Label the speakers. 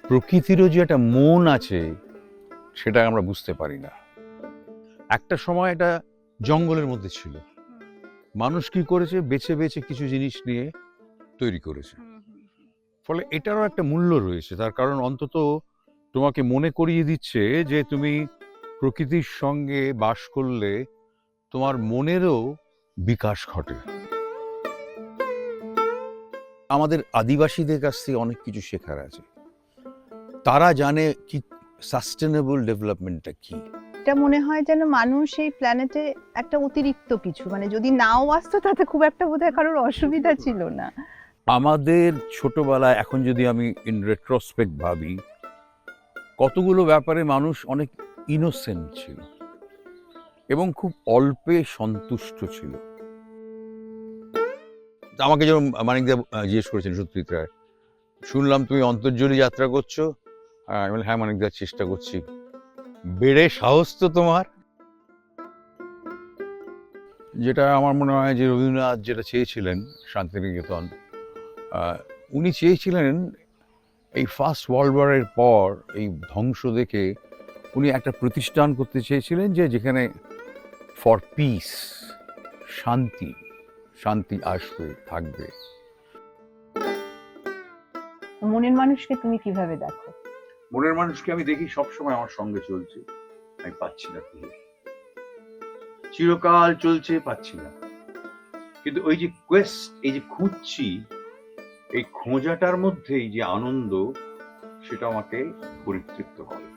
Speaker 1: প্রকৃতিরও যে একটা মন আছে সেটা আমরা বুঝতে পারি না। একটা সময় এটা জঙ্গলের মধ্যে ছিল, মানুষ কি করেছে, বেছে বেছে কিছু জিনিস নিয়ে তৈরি করেছে। ফলে এটারও একটা মূল্য রয়েছে, তার কারণ অন্তত তোমাকে মনে করিয়ে দিচ্ছে যে তুমি প্রকৃতির সঙ্গে বাস করলে তোমার মনেরও বিকাশ ঘটে। আমাদের আদিবাসীদের কাছ থেকে অনেক কিছু শেখার আছে। তারা জানে কি সাস্টেনেবল ডেভেলপমেন্টটা কি।
Speaker 2: এটা মনে হয় যেন মানুষ এই প্ল্যানেটে একটা অতিরিক্ত কিছু, মানে যদি নাও আসতো তাতে খুব একটা বোধহয় কারোর অসুবিধা ছিল না।
Speaker 1: আমাদের ছোটবেলায়, এখন যদি আমি ইন রেট্রোস্পেক্ট ভাবি, কতগুলো ব্যাপারে মানুষ অনেক ইনোসেন্ট ছিল এবং খুব অল্পে সন্তুষ্ট ছিল। আমাকে যেমন মানিকদা জিজ্ঞেস করেছেন, সত্যজিৎ রায়, শুনলাম তুমি অন্তর্জনী যাত্রা করছো। আমি বললাম, হ্যাঁ মানিকদা, চেষ্টা করছি। বেড়ে সাহস তো তোমার। যেটা আমার মনে হয় যে রবীন্দ্রনাথ যেটা চেয়েছিলেন শান্তিনিকেতন, উনি চেয়েছিলেন এই ফার্স্ট ওয়ার্ল্ড ওয়ারের পর এই ধ্বংস দেখে উনি একটা প্রতিষ্ঠান করতে চেয়েছিলেন যে যেখানে ফর পিস, শান্তি শান্তি আসবে, থাকবে।
Speaker 2: মনের মানুষকে তুমি কিভাবে দেখো?
Speaker 1: মনের মানুষকে আমি দেখি সবসময় আমার সঙ্গে চলছে, আমি পাচ্ছি না খুঁজে, চিরকাল চলছে, পাচ্ছি না। কিন্তু ওই যে কোয়েস্ট, এই যে খুঁজছি, এই খোঁজাটার মধ্যেই যে আনন্দ, সেটা আমাকে পরিতৃপ্ত করে।